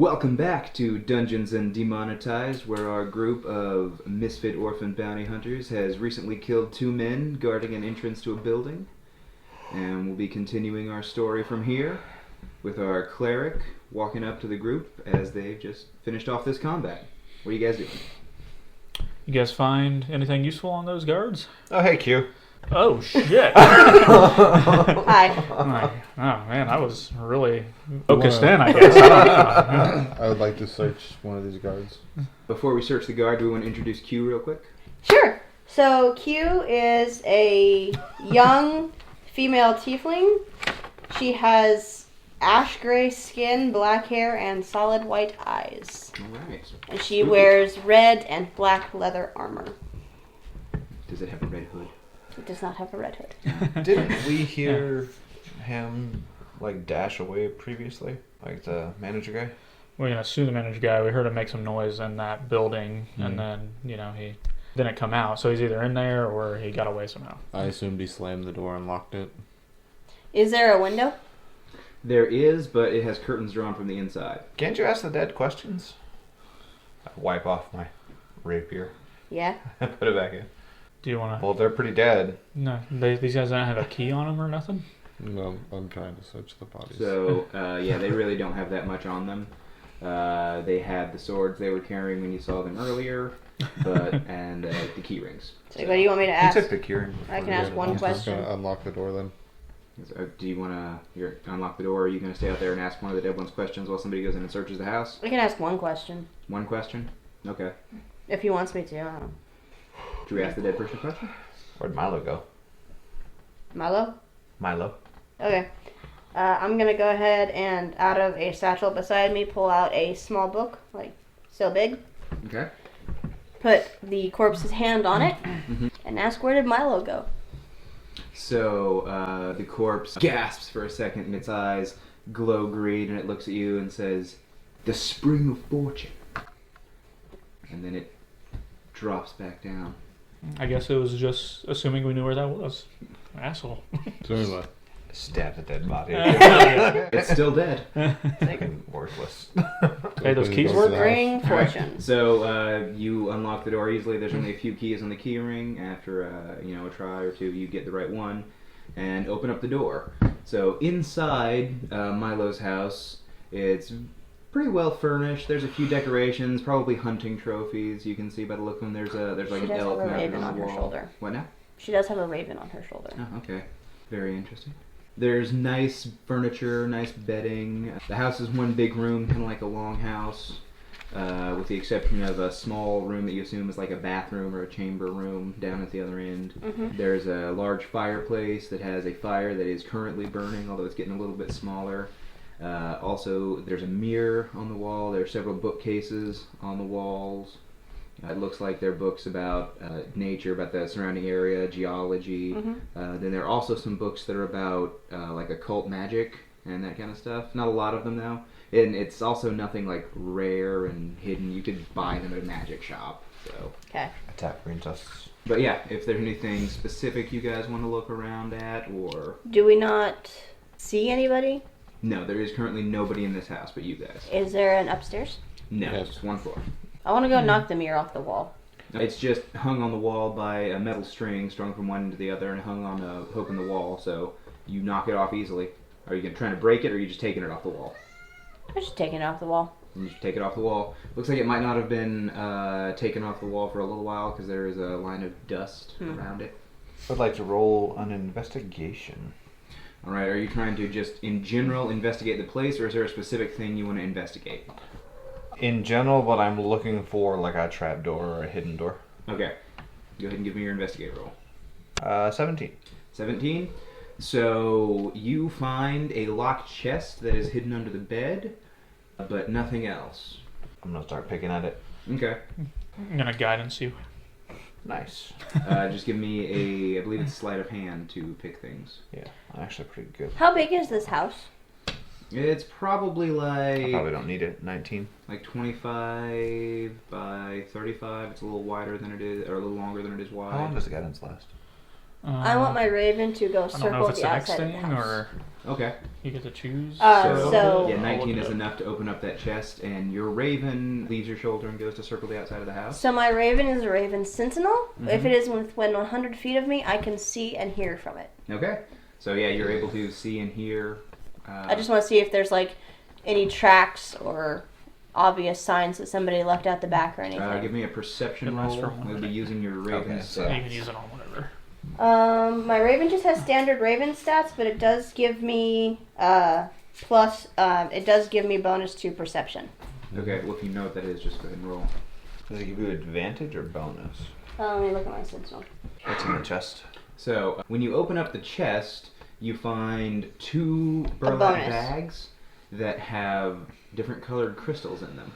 Welcome back to Dungeons and Demonetized, where our group of Misfit Orphan Bounty Hunters has recently killed 2 men guarding an entrance to a building. And we'll be continuing our story from here, with our cleric walking up to the group as they've just finished off this combat. What are you guys doing? You guys find anything useful on those guards? Oh, hey, Q. Oh, shit. Hi. Oh, man, I was really focused in, I guess. I don't know. I would like to search one of these guards. Before we search the guard, do we want to introduce Q real quick? Sure. So Q is a young female tiefling. She has ash gray skin, black hair, and solid white eyes. Alright. And she wears red and black leather armor. Does it have a red hood? It does not have a red hood. Didn't we hear him, dash away previously? Like the manager guy? Well, sue the manager guy. We heard him make some noise in that building, and then, he didn't come out. So he's either in there or he got away somehow. I assumed he slammed the door and locked it. Is there a window? There is, but it has curtains drawn from the inside. Can't you ask the dead questions? I wipe off my rapier. Yeah. Put it back in. Do you want to... Well, they're pretty dead. No, these guys don't have a key on them or nothing? No, I'm trying to search the bodies. So, they really don't have that much on them. They had the swords they were carrying when you saw them earlier, and the key rings. So what do you want me to ask? He took the curing. I can ask one I'm just question. going to unlock the door then. So, do you want to unlock the door, or are you going to stay out there and ask one of the dead ones questions while somebody goes in and searches the house? I can ask one question. One question? Okay. If he wants me to. I don't know. Should we ask the dead person a question? Where'd Milo go? Milo? Milo? Okay. I'm going to go ahead and, out of a satchel beside me, pull out a small book, so big. Okay. Put the corpse's hand on it, and ask, where did Milo go? So, the corpse gasps for a second, and its eyes glow green, and it looks at you and says, "The spring of fortune." And then it drops back down. I guess it was just assuming we knew where that was. Asshole. Certainly. Stab the dead body. It's still dead. Taken worthless. Hey, those keys work? work? Bring fortune. So, you unlock the door easily. There's only a few keys on the key ring. After, a try or two, you get the right one and open up the door. So, inside Milo's house, it's pretty well furnished. There's a few decorations, probably hunting trophies. You can see by the look of them. There's like an elk mounted on the wall. Shoulder. What now? She does have a raven on her shoulder. Oh, okay. Very interesting. There's nice furniture, nice bedding. The house is one big room, kind of like a longhouse, with the exception of a small room that you assume is like a bathroom or a chamber room down at the other end. Mm-hmm. There's a large fireplace that has a fire that is currently burning, although it's getting a little bit smaller. Also, there's a mirror on the wall. There are several bookcases on the walls. It looks like they're books about nature, about the surrounding area, geology. Mm-hmm. Then there are also some books that are about occult magic and that kind of stuff. Not a lot of them though. And it's also nothing rare and hidden. You could buy them at a magic shop. So. Okay. Attack green tusks. But yeah, if there's anything specific you guys want to look around at, or... Do we not see anybody? No, there is currently nobody in this house but you guys. Is there an upstairs? No, Yes. just one floor. I want to go knock the mirror off the wall. It's just hung on the wall by a metal string strung from one end to the other and hung on a hook in the wall, so you knock it off easily. Are you trying to break it, or are you just taking it off the wall? I'm just taking it off the wall. You just take it off the wall. Looks like it might not have been taken off the wall for a little while because there is a line of dust around it. I'd like to roll an investigation. Alright, are you trying to just, in general, investigate the place, or is there a specific thing you want to investigate? In general, but I'm looking for a trap door or a hidden door. Okay. Go ahead and give me your investigate roll. 17. 17. So you find a locked chest that is hidden under the bed, but nothing else. I'm gonna start picking at it. Okay. I'm going to guidance you. Nice. Just give me I believe it's sleight of hand to pick things. Yeah, I'm actually pretty good. How big is this house? It's probably I probably don't need it. 19. 25 by 35. It's a little wider than it is, or a little longer than it is wide. How long does the guidance last? I want my raven to go I don't know circle if it's the the next outside of the thing house. or Okay. you get to choose. So- Yeah, 19 I'll look is it up. enough to open up that chest, and your raven leaves your shoulder and goes to circle the outside of the house. So my raven is a raven sentinel. Mhm. If it is within 100 feet of me, I can see and hear from it. Okay. So yeah, you're able to see and hear. I just want to see if there's like any tracks or obvious signs that somebody left out the back or anything. Give me a perception It lasts roll. for 100. We'll be using your raven Okay, so- You stats. can use it on whatever. My raven just has standard raven stats, but it does give me plus. It does give me bonus to perception. Okay. Well, if you know what that is, just go ahead and roll. Does it give you advantage or bonus? Let me look at my sentinel. What's in the chest? So when you open up the chest, you find 2 A burlap bonus. bags that have different colored crystals in them.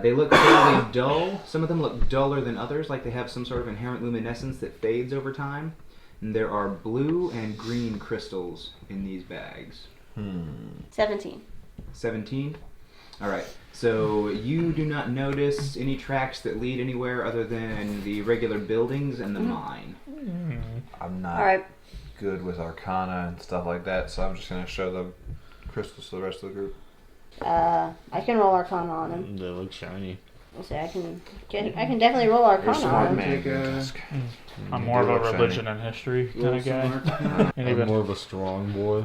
They look fairly dull. Some of them look duller than others, like they have some sort of inherent luminescence that fades over time. And there are blue and green crystals in these bags. 17. 17? Alright, so you do not notice any tracks that lead anywhere other than the regular buildings and the mine. I'm not All right. good with Arcana and stuff like that, so I'm just going to show the crystals to the rest of the group. I can roll Arcana on him. They look shiny. We'll see. I can definitely roll You're Arcana smart on him. man. Take a- Tusk. I'm more of They a look shiny. religion and history kind Roll of some guy. Arcana. And I'm even more of a strong boy.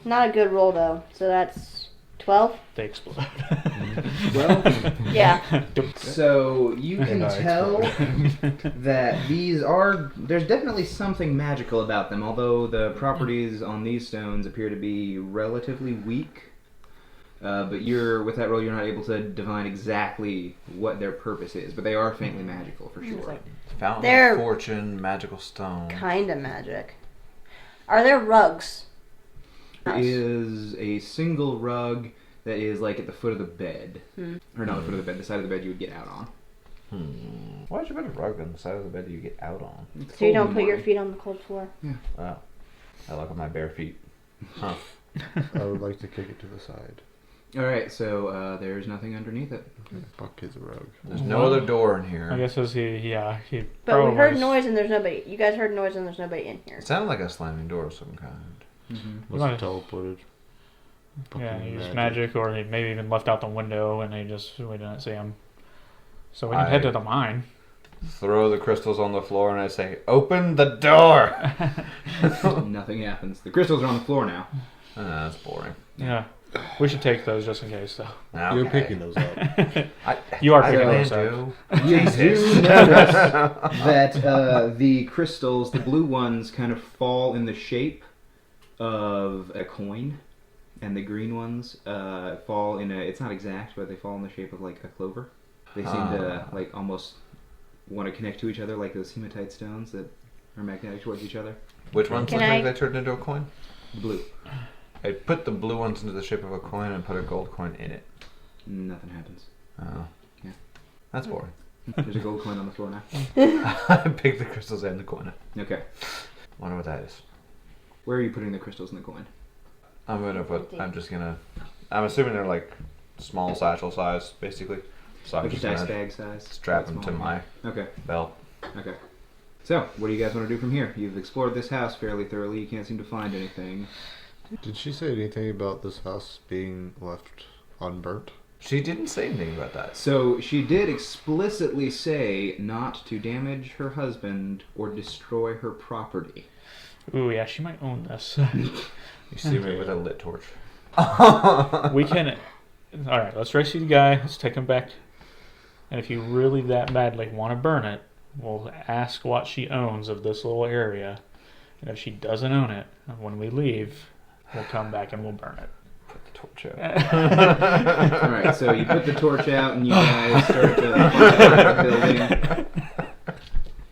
Not a good roll though. So that's 12. they explode. Well, Yeah. so you can And I tell that there's definitely something magical about them, although the properties on these stones appear to be relatively weak. But with that roll, you're not able to divine exactly what their purpose is, but they are faintly magical for sure. Fountain They're- of Fortune, magical stone. Kind of magic. Are there rugs? There is a single rug that is like at the foot of the bed. Or not the foot of the bed, the side of the bed you would get out on. Why'd you put a rug on the side of the bed that you get out on? So you don't put your feet on the cold floor. Oh. I look at my bare feet. Huh. I would like to kick it to the side. Alright, so there's nothing underneath it. Fuck his rug. There's no other door in here. I guess as he But we probably heard was- noise and there's nobody. You guys heard noise and there's nobody in here. It sounded like a slamming door of some kind. Was might- it teleported? Yeah, Fucking he used magic, or he maybe even left out the window and we didn't see him. So we can head to the mine. Throw the crystals on the floor and I say, "Open the door!" Nothing happens. The crystals are on the floor now. That's boring. Yeah. We should take those just in case, though. Okay. You're picking those up. You are I picking really those up. do. You Jesus. do notice that the crystals, the blue ones, kind of fall in the shape of a coin, and the green ones fall in it's not exact, but they fall in the shape of like a clover. They seem to like almost want to connect to each other, like those hematite stones that are magnetic towards each other. Which ones Can look like I- they turned into a coin? Blue. I put the blue ones into the shape of a coin and put a gold coin in it. Nothing happens. Oh. Yeah. That's boring. There's a gold coin on the floor now. I picked the crystals and the coin. Okay. Wonder what that is. Where are you putting the crystals in the coin? I'm assuming they're like small satchel size, basically. So I'm Like a just dice gonna bag size? strap That's them to small. my Okay. belt. Okay. So, what do you guys want to do from here? You've explored this house fairly thoroughly. You can't seem to find anything. Did she say anything about this house being left unburnt? She didn't say anything about that. So, she did explicitly say not to damage her husband or destroy her property. Ooh, yeah, she might own this. You see me with a lit torch. We can. All right, let's rescue the guy. Let's take him back. And if you really that badly want to burn it, we'll ask what she owns of this little area. And if she doesn't own it, when we leave, we'll come back and we'll burn it. Put the torch out. Alright, so you put the torch out and you guys start to find the building.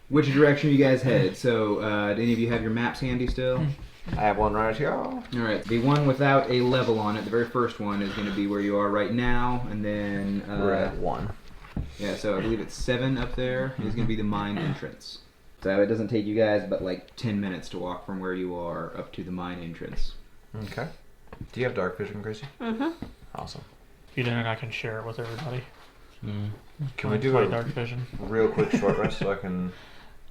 Which direction are you guys headed? So, do any of you have your maps handy still? I have one right here. Alright, the one without a level on it, the very first one, is going to be where you are right now, and then... We're at 1. Yeah, so I believe it's 7 up there is going to be the mine entrance. So it doesn't take you guys but like 10 minutes to walk from where you are up to the mine entrance. Okay. Do you have dark vision, Gracie? Mm-hmm. Awesome. If you didn't, I can share it with everybody. Can we do Play a dark vision? real quick short rest so I can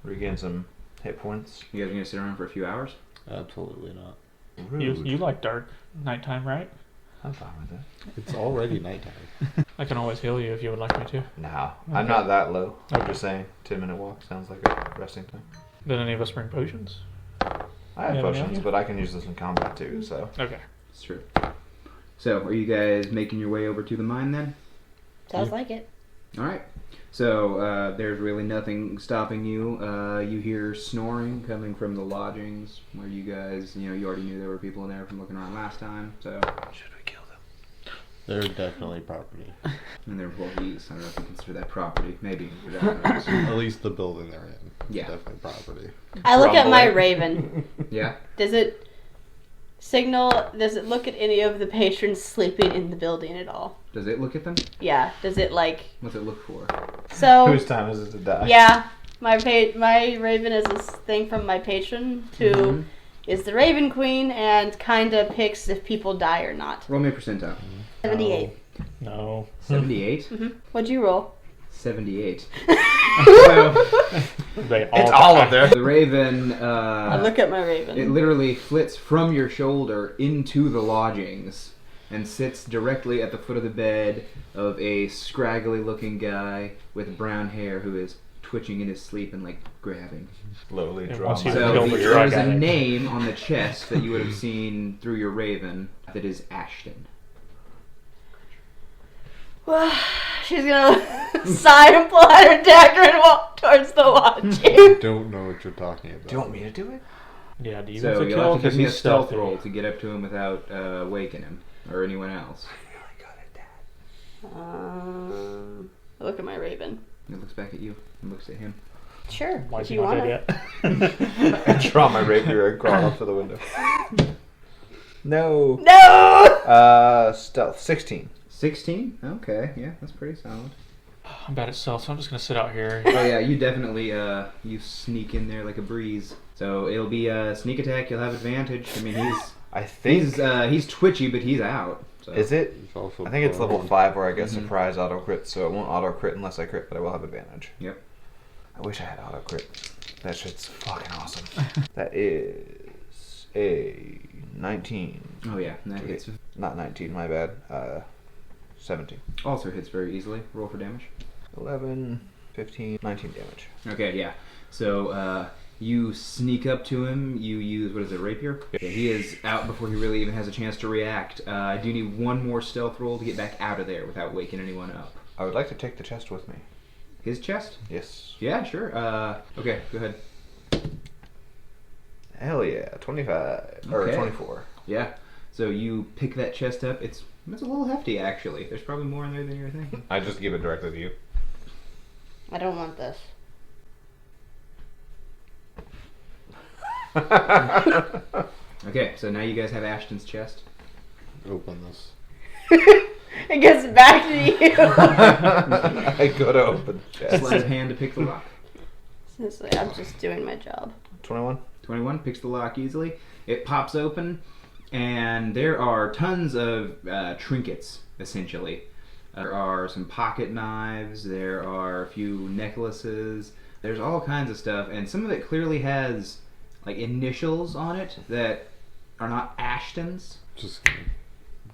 regain some hit points. You guys are gonna sit around for a few hours? Absolutely not. Rude. You like dark nighttime, right? I'm fine with it. It's already nighttime. I can always heal you if you would like me to. Nah, I'm not that low. I'm Okay. just saying, 10-minute walk sounds like a resting time. Did any of us bring potions? I have Yeah, potions, yeah. but I can use this in combat too, so. Okay. It's true. So, are you guys making your way over to the mine then? Sounds like it. All right. So there's really nothing stopping you. You hear snoring coming from the lodgings where you guys, you already knew there were people in there from looking around last time. So, Should we kill them? They're definitely property. and they're employees. I don't know if you consider that property. Maybe. I don't know. At least the building they're in. Yeah. Definitely property. I look at my Rumbling. raven. Yeah. Does it look at any of the patrons sleeping in the building at all? Does it look at them? Yeah. Does it like What's it look for? so? Whose time is it to die? Yeah. My raven is this thing from my patron who Mhm. is the Raven Queen and kinda picks if people die or not. Roll me a percentile. 78. No. 78? What'd you roll? 78. They It's all of there. The raven, I look at my raven. it literally flits from your shoulder into the lodgings and sits directly at the foot of the bed of a scraggly looking guy with brown hair who is twitching in his sleep and like grabbing. Slowly And draw once my you So kill the there's drug a addict. name on the chest that you would have seen through your raven that is Ashton. Well, she's gonna sigh and pull out her dagger and walk towards the lodging. Don't know what you're talking about. Do you want me to do it? Yeah, do you So want to you'll kill? have to Because give me a he's stealth stealthy. roll to get up to him without waking him or anyone else. I look at my raven. He looks back at you and looks at him. Sure, Why if is he you not wanna. dead yet? I draw my rapier and crawl up to the window. No. No! Stealth 16. 16? Okay, yeah, that's pretty solid. I'm bad at stealth, so I'm just gonna sit out here. Oh yeah, you definitely you sneak in there like a breeze. So it'll be a sneak attack. You'll have advantage. I mean, I think. he's twitchy, but he's out. So. Is it? It's also I think it's level prone. 5 where I get Mhm. surprise auto crit, so it won't auto crit unless I crit, but I will have advantage. Yep. I wish I had auto crit. That shit's fucking awesome. That is a 19. Oh yeah, and that Okay. hits. Not 19, my bad. 17. Also hits very easily. Roll for damage. 11, 15, 19 damage. Okay, yeah. So you sneak up to him. You use what is it, rapier? Yeah, he is out before he really even has a chance to react. I do need one more stealth roll to get back out of there without waking anyone up. I would like to take the chest with me. His chest? Yes. Yeah, sure. Okay, go ahead. Hell yeah. 25. Or Okay. 24. Yeah. So you pick that chest up. It's a little hefty, actually. There's probably more in there than you're thinking. I just give it directly to you. I don't want this. Okay, so now you guys have Ashton's chest. Open this. It gets back to you. I go to open the chest. Slide a hand to pick the lock. Seriously, I'm just doing my job. 21. 21 picks the lock easily. It pops open, and there are tons of trinkets, essentially. There are some pocket knives, there are a few necklaces, there's all kinds of stuff, and some of it clearly has like initials on it that are not Ashton's. Just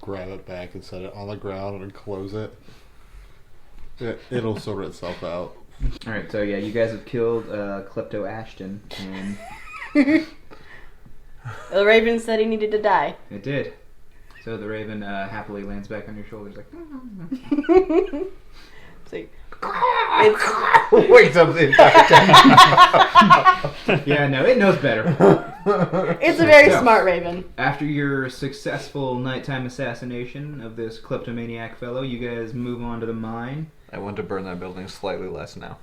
grab it back and set it on the ground and close it. It'll sort itself out. Alright, so yeah, you guys have killed Klepto Ashton, and The Raven said he needed to die. it did. So the raven happily lands back on your shoulders like... It's like, Wakes up the entire time. Yeah, no, it knows better. it's a very So, smart Raven. After your successful nighttime assassination of this kleptomaniac fellow, you guys move on to the mine. I want to burn that building slightly less now.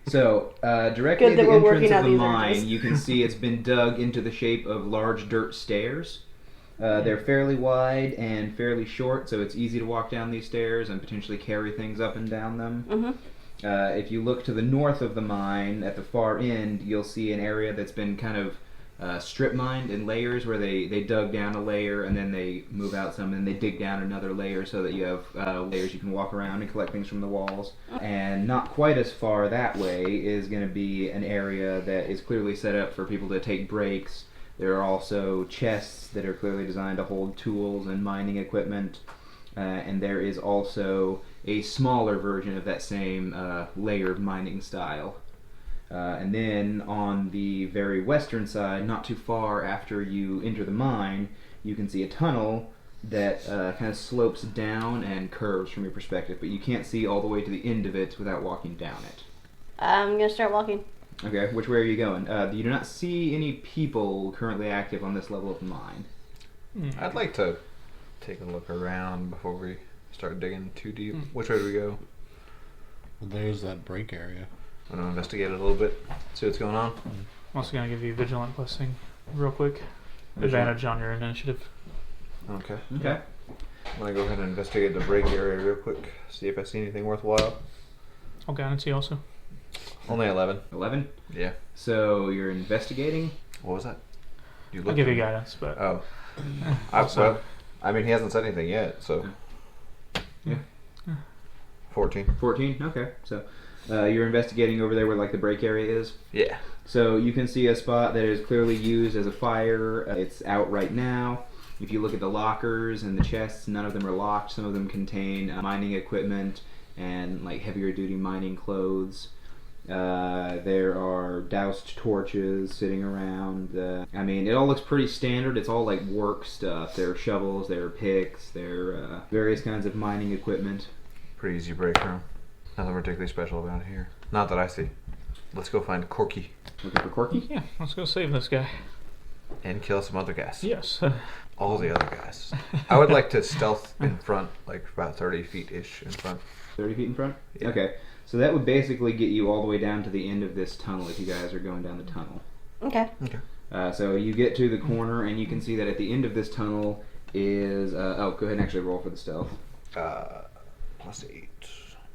So, directly Good at that the we're entrance working of on the these mine, urges. you can see it's been dug into the shape of large dirt stairs. They're fairly wide and fairly short, so it's easy to walk down these stairs and potentially carry things up and down them. Mm-hmm. If you look to the north of the mine, at the far end, you'll see an area that's been kind of strip mined in layers where they dug down a layer and then they move out some and they dig down another layer so that you have layers you can walk around and collect things from the walls. And not quite as far that way is going to be an area that is clearly set up for people to take breaks. There are also chests that are clearly designed to hold tools and mining equipment. And there is also a smaller version of that same layered mining style. And then on the very western side, not too far after you enter the mine, you can see a tunnel that kind of slopes down and curves from your perspective, but you can't see all the way to the end of it without walking down it. I'm going to start walking. Okay, which way are you going? You do not see any people currently active on this level of the mine. I'd like to take a look around before we start digging too deep. Which way do we go? Well, there's that break area. Want to investigate it a little bit, see what's going on? I'm also going to give you Vigilant Blessing real quick. Advantage on your initiative. Okay. Okay. I'm going to go ahead and investigate the break area real quick, see if I see anything worthwhile. I'll guidance you also. Only 11. 11? Yeah. So you're investigating? What was that? I'll give you guidance, but... Oh. Also- I mean, he hasn't said anything yet, so... Yeah. 14. 14? Okay. So you're investigating over there where like the break area is? Yeah. So you can see a spot that is clearly used as a fire. It's out right now. If you look at the lockers and the chests, none of them are locked. Some of them contain mining equipment and like heavier duty mining clothes. There are doused torches sitting around. I mean, it all looks pretty standard. It's all like work stuff. There are shovels, there are picks, there are various kinds of mining equipment. Pretty easy break room. Nothing particularly special about it here. Not that I see. Let's go find Corky. Looking for Corky? Yeah, let's go save this guy. And kill some other guys. Yes. All the other guys. I would like to stealth in front, like about 30 feet-ish in front. 30 feet in front? Yeah. Okay. So that would basically get you all the way down to the end of this tunnel if you guys are going down the tunnel. Okay. So you get to the corner and you can see that at the end of this tunnel is... go ahead and actually roll for the stealth. Plus 8.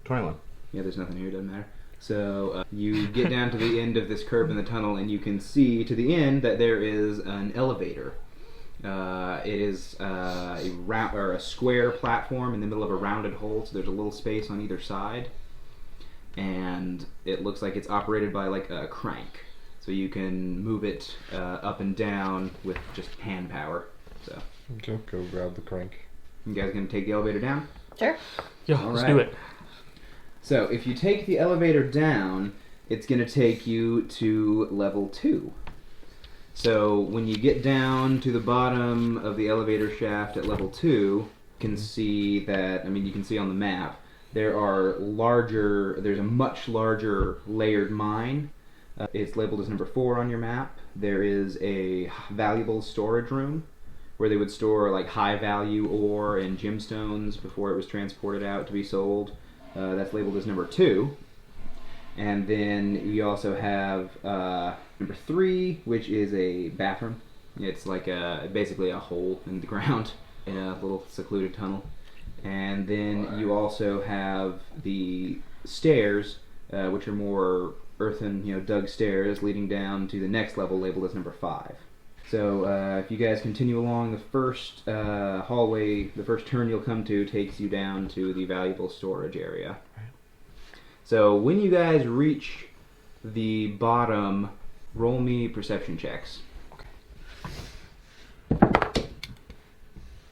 21. Yeah, there's nothing here, doesn't matter. So you get down to the end of this curve in the tunnel and you can see to the end that there is an elevator. It is a square platform in the middle of a rounded hole, so there's a little space on either side. And it looks like it's operated by like a crank. So you can move it up and down with just hand power. So Okay, go grab the crank. you guys gonna take the elevator down? Sure. Yeah, let's do it. So if you take the elevator down, it's going to take you to level 2. So when you get down to the bottom of the elevator shaft at level 2, you can see that, you can see on the map, there's a much larger layered mine. It's labeled as number 4 on your map. There is a valuable storage room where they would store like high value ore and gemstones before it was transported out to be sold. That's labeled as number 2. And then you also have number 3, which is a bathroom. It's like basically a hole in the ground in a little secluded tunnel. And then you also have the stairs, which are more earthen, dug stairs leading down to the next level labeled as number 5. So if you guys continue along, the first hallway, the first turn you'll come to takes you down to the valuable storage area. So when you guys reach the bottom, roll me perception checks.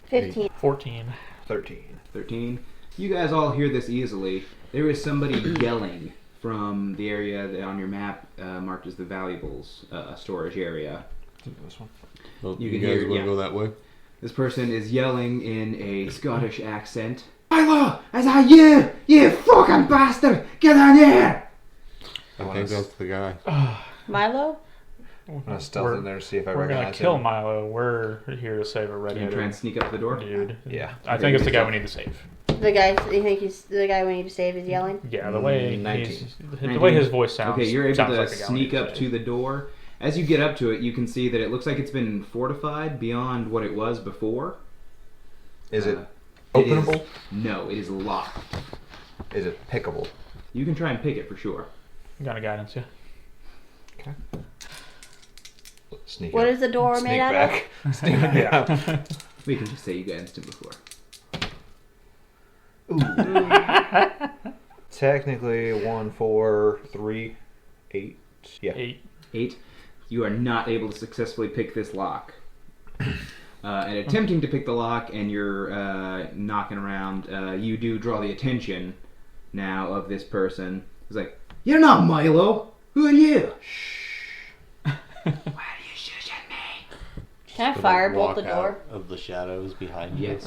15. 14. 13. You guys all hear this easily. There is somebody yelling from the area that on your map marked as the valuables storage area. This one. Well, You you can guys hear it, want to yeah. go that way? This person is yelling in a Scottish accent. Milo, is that you? You fucking bastard! Get down here! I think that's the guy. Milo? I'm going to stealth in there to see if I We're recognize gonna kill him. Milo. We're here to save a You red gonna try and sneak up to the door? dude. Yeah. I think it's the guy we need to save. The guy, you think he's the guy we need to save is yelling? Yeah, the way 19. the way his voice sounds. Okay, you're able sounds to like the guy we sneak need up save. to the door. As you get up to it, you can see that it looks like it's been fortified beyond what it was before. Is it It is- openable? No, it is locked. Is it pickable? You can try and pick it for sure. Got a guidance, yeah. Okay. Sneak What up. is the door Sneak made out back. Sneak back. We can just say you got instant before. Technically, 1, 4, 3, 8. Yeah. 8. 8. You are not able to successfully pick this lock. And attempting to pick the lock, and you're knocking around, you do draw the attention now of this person. He's like, "You're not Milo. Who are you?" Why are you shooting me? Can I Gonna firebolt walk the door? out of the shadows behind you. Yes.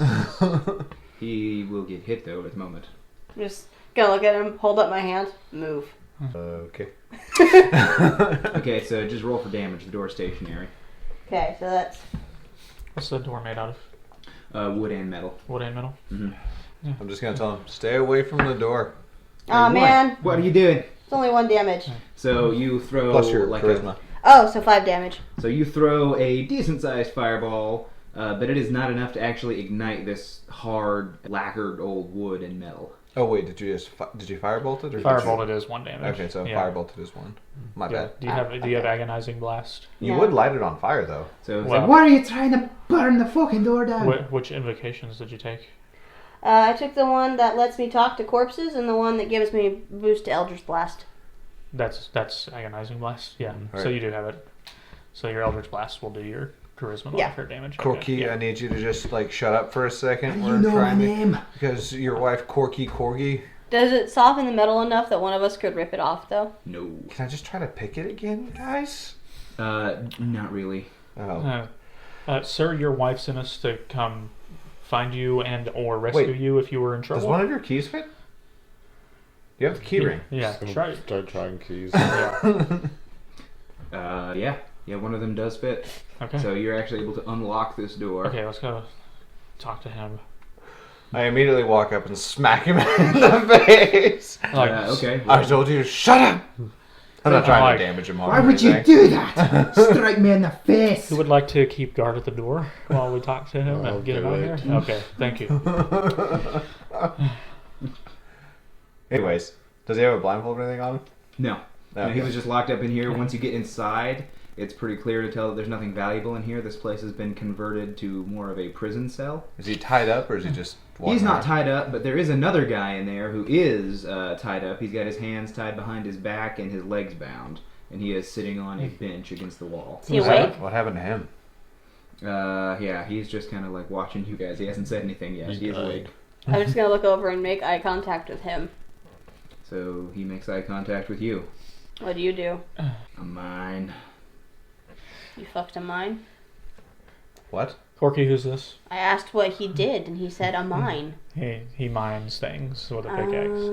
He will get hit though at the moment. I'm just gonna look at him, hold up my hand, move. Okay. Okay, so just roll for damage. The door's stationary. Okay, so that's What's the door made out of? Wood and metal. Wood and metal? I'm just gonna tell him, stay away from the door. oh man, What are you doing? it's only 1 damage. So you throw Plus your like charisma. Oh, so 5 damage. So you throw a decent-sized fireball, but it is not enough to actually ignite this hard, lacquered old wood and metal. Oh wait, did you firebolt it? Or Firebolted is 1 damage. Okay, so yeah. firebolted is 1. My Yeah. bad. Do you have agonizing blast? You Yeah. would light it on fire though. So it's Well- like, why are you trying to burn the fucking door down? Which invocations did you take? I took the one that lets me talk to corpses and the one that gives me boost to Eldritch Blast. That's agonizing blast. Yeah. So Right. you do have it. So your Eldritch blast will do your charisma Yeah. modifier damage. Okay, Corky, yeah. I need you to just like shut up for a second. How do you know my name? Because your wife Corky Corgi. Does it soften the metal enough that one of us could rip it off, though? No. Can I just try to pick it again, guys? Not really. Oh. Sir, your wife sent us to come find you and or rescue Wait. you if you were in trouble. Does one of your keys fit? You have the key ring. Yeah, Just gonna try it. start trying keys. Yeah. Yeah, one of them does fit. Okay. So you're actually able to unlock this door. Okay, let's go talk to him. I immediately walk up and smack him in the face. Like, Okay. I told you to shut up. I'm not trying Like, to damage him hard. Why or would you anything. do that? Strike me in the face. who would like to keep guard at the door while we talk to him I'll and get him do out it. here? Okay, thank you. Anyways, does he have a blindfold or anything on him? No. No, Okay. he was just locked up in here. Once you get inside, it's pretty clear to tell that there's nothing valuable in here. This place has been converted to more of a prison cell. Is he tied up or is he just walking He's not around? tied up, but there is another guy in there who is tied up. He's got his hands tied behind his back and his legs bound, and he is sitting on a bench against the wall. Is he What awake? happened- What happened to him? Yeah, he's just kind of like watching you guys. He hasn't said anything yet. He He is died. awake. I'm just gonna look over and make eye contact with him. So he makes eye contact with you. What do you do? I'm mine. You fucked a mine? What? Corky, who's this? I asked what he did, and he said a mine. He mines things with a pickaxe.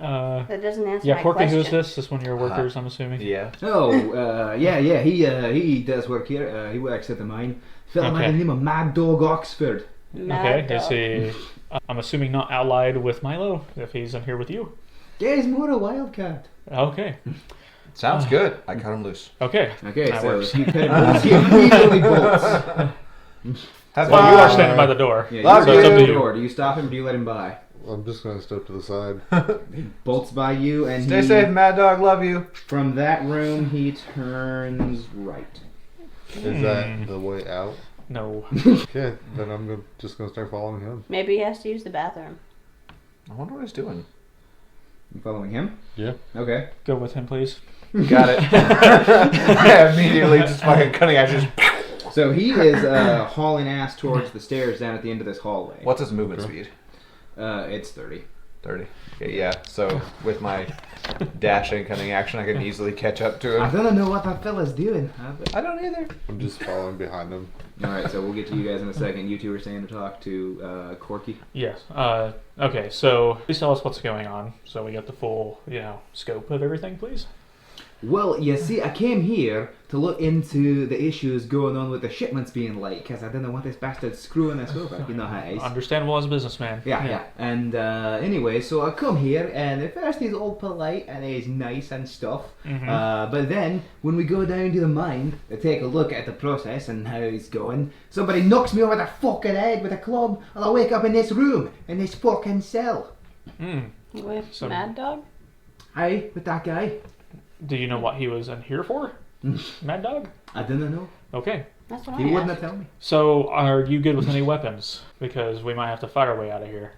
Oh, Yeah. that doesn't answer Yeah, my Corky, question. who's this? This one of your workers, I'm assuming. Yeah. Oh, yeah. He does work here. He works at the mine. Fellow by Okay. the name of Mad Dog Oxford. Mad Okay, is dog. he? I'm assuming not allied with Milo if he's in here with you. Yeah, he's more a wildcat. Okay. Sounds good. I cut him loose. Okay. Okay, That so works. if you pet him loose, he immediately bolts. Have Well, you are fun. standing by the door. Yeah, Love you you. go to the you. door. Do you stop him or do you let him by? I'm just gonna step to the side. He bolts by you, and Stay he, safe, Mad Dog. Love you. from that room, he turns right. Is that the way out? No. Okay, then I'm just gonna start following him. Maybe he has to use the bathroom. I wonder what he's doing. You following him? Yeah. Okay. Go with him, please. Got it. Yeah, immediately just fucking cutting edges. So he is hauling ass towards the stairs down at the end of this hallway. What's his movement speed? It's 30. 30. Okay, yeah. So with my dashing cutting action, I can easily catch up to I him. don't know what that fella's doing. I don't either. I'm just following behind him. Alright, so we'll get to you guys in a second. You two are staying to talk to Corky. Yes. Okay, so please tell us what's going on so we get the full, scope of everything, please. Well, you see, I came here to look into the issues going on with the shipments being late, because I didn't want this bastard screwing us over. You know how it is. Understandable as a businessman. Yeah. And anyway, so I come here, and at first he's all polite, and he's nice and stuff. But then, when we go down to the mine to take a look at the process and how it's going, somebody knocks me over the fucking head with a club, and I wake up in this room, in this fucking cell. With So- Mad Dog? Aye, with that guy. Do you know what he was in here for? Mad Dog? I didn't know. Okay. That's what He I wouldn't asked. have told me. So, are you good with any weapons? Because we might have to fight our way out of here.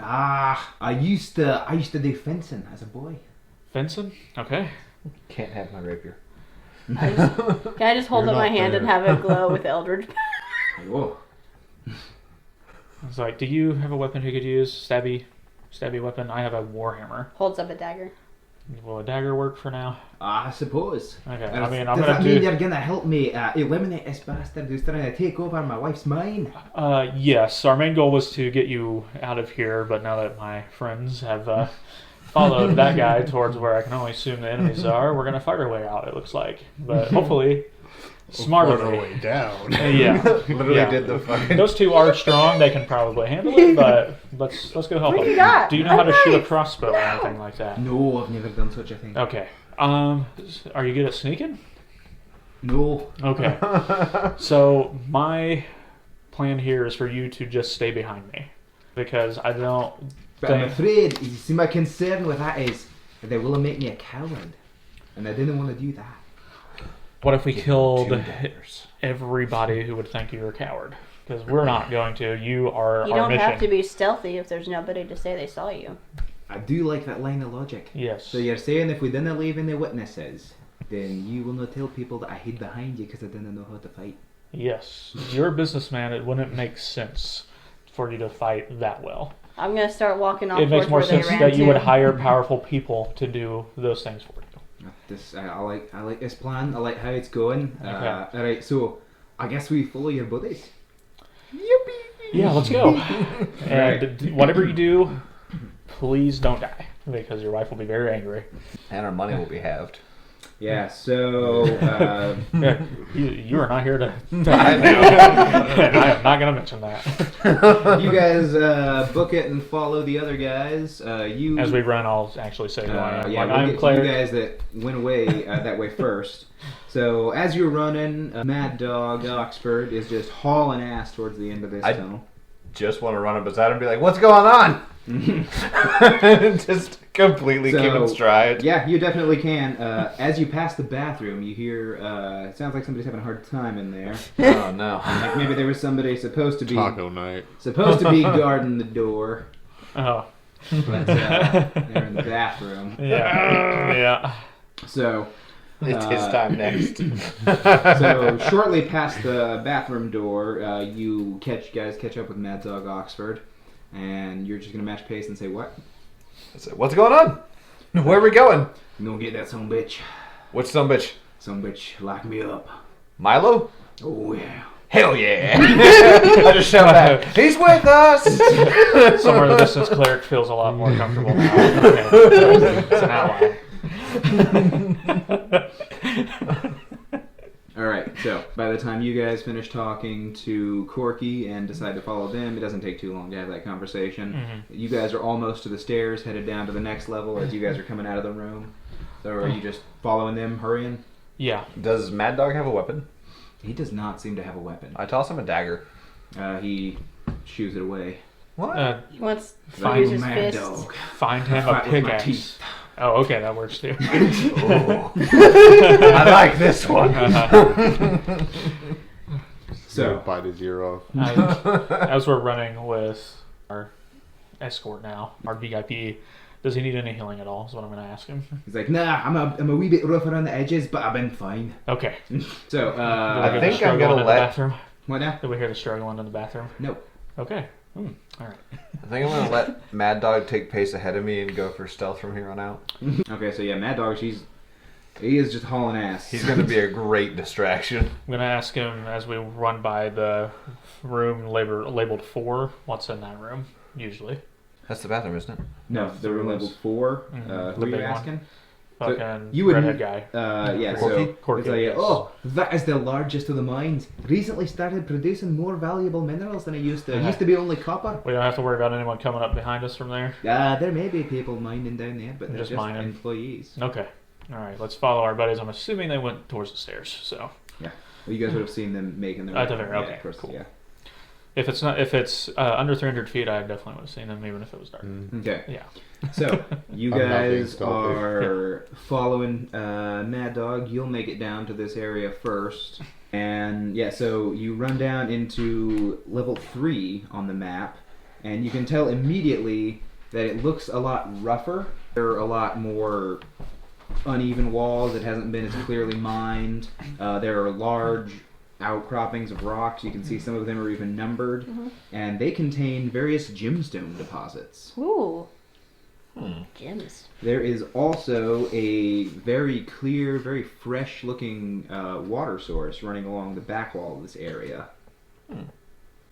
I used to do fencing as a boy. Fencing? Okay. Can't have my rapier. Can I just hold You're up my not hand there. and have it glow with Eldritch? Whoa. It's like, do you have a weapon you could use? Stabby weapon? I have a warhammer. Holds up a dagger. Will a dagger work for now? I suppose. Okay, I mean, I'm Does gonna that mean do... you're gonna help me eliminate this bastard who's trying to take over my wife's mind? Yes, our main goal was to get you out of here, but now that my friends have followed that guy towards where I can only assume the enemies are, we're gonna fight our way out, it looks like. But hopefully, Part smartly. way down. Yeah. Literally Yeah. did the fucking. Those two are strong, they can probably handle it, but let's go help What them. do you got? Do you know how to shoot a Nice. crossbow or anything like that? No, I've never done such a thing. Okay. Are you good at sneaking? No. Okay. So my plan here is for you to just stay behind me, because I don't But I'm think. afraid, you see, my concern with that is that they will make me a coward. And I didn't want to do that. What if we killed 2 daggers. everybody who would think you're a coward? Because we're not going to. You are You our don't mission. have to be stealthy if there's nobody to say they saw you. I do like that line of logic. Yes. So you're saying if we didn't leave any witnesses, then you will not tell people that I hid behind you because I didn't know how to fight. Yes. You're a businessman. It wouldn't make sense for you to fight that well. I'm gonna start walking off It makes towards more where sense they ran that you would to. hire powerful people to do those things for you. I like this plan. I like how it's going. Okay. All right, so I guess we follow your buddies. Yeah, let's go. Right. And whatever you do, please don't die, because your wife will be very angry. And our money will be halved. Yeah. So Yeah, you are not here to. I know. I am not going to mention that. you guys book it and follow the other guys. You As we run, I'll actually say who I am. yeah, Like, we'll I'm get to Claire. you guys that went away that way first. So as you're running, Mad Dog Oxford is just hauling ass towards the end of this tunnel. Just want to run up beside him and be like, "What's going on?" Just completely keep in stride. Yeah, you definitely can. As you pass the bathroom, you hear it sounds like somebody's having a hard time in there. Oh no. Like maybe there was somebody supposed to be Taco night. guarding the door, Oh. but they're in the bathroom. Yeah. Yeah. So It's his time next. So shortly past the bathroom door, you catch up with Mad Dog Oxford, and you're just gonna match pace and say what? I said, "What's going on? Where are we going?" You gonna get that son of a bitch? Which some bitch? Some bitch lock me up. Milo? Oh yeah. Hell yeah! I just shout back, "He's with us!" Somewhere in the distance, Cleric feels a lot more comfortable now. Okay. It's an ally. Alright, so by the time you guys finish talking to Corky and decide to follow them, it doesn't take too long to have that conversation. Mm-hmm. You guys are almost to the stairs, headed down to the next level as you guys are coming out of the room. So are you just following them, hurrying? Yeah. Does Mad Dog have a weapon? He does not seem to have a weapon. I toss him a dagger. He shoos it away. What? He wants to Like use his Mad fists. Dog. Find him a Fight with my pickaxe. teeth. Oh, okay, that works too. Oh. I like this one. So, Bite his ear off. As we're running with our escort now, our VIP, does he need any healing at all? Is what I'm going to ask him. he's like, nah, I'm a wee bit rough around the edges, but I've been fine. Okay. So, Did we I hear the think I'm struggling gonna in the let- bathroom? what now? Did we hear the struggling in the bathroom? No. Okay. All right. I think I'm gonna let Mad Dog take pace ahead of me and go for stealth from here on out. Okay, so yeah, Mad Dog, he is just hauling ass. He's gonna be a great distraction. I'm going to ask him as we run by the room labeled 4. What's in that room, usually? That's the bathroom, isn't it? No, the room labeled 4. Mhm. Who The are you big one. asking? Fucking you would- redhead guy. Yeah, Corky? so Corky, it's like, yes. oh, that is the largest of the mines. Recently started producing more valuable minerals than it used to. It used to be only copper. We don't have to worry about anyone coming up behind us from there. There may be people mining down there, but they're Just just mining. employees. Okay. All right. Let's follow our buddies. I'm assuming they went towards the stairs. So. Well, you guys would have seen them making their At the way. very- okay, of course, cool. yeah. If it's under 300 feet, I definitely would have seen him, even if it was dark. Okay. Yeah. So you I'm not being guys stealthy. are following Mad Dog. You'll make it down to this area first, and yeah. So you run down into level 3 on the map, and you can tell immediately that it looks a lot rougher. There are a lot more uneven walls. It hasn't been as clearly mined. There are large outcroppings of rocks. You can see some of them are even numbered, and they contain various gemstone deposits. Ooh. Gems. There is also a very clear, very fresh-looking water source running along the back wall of this area.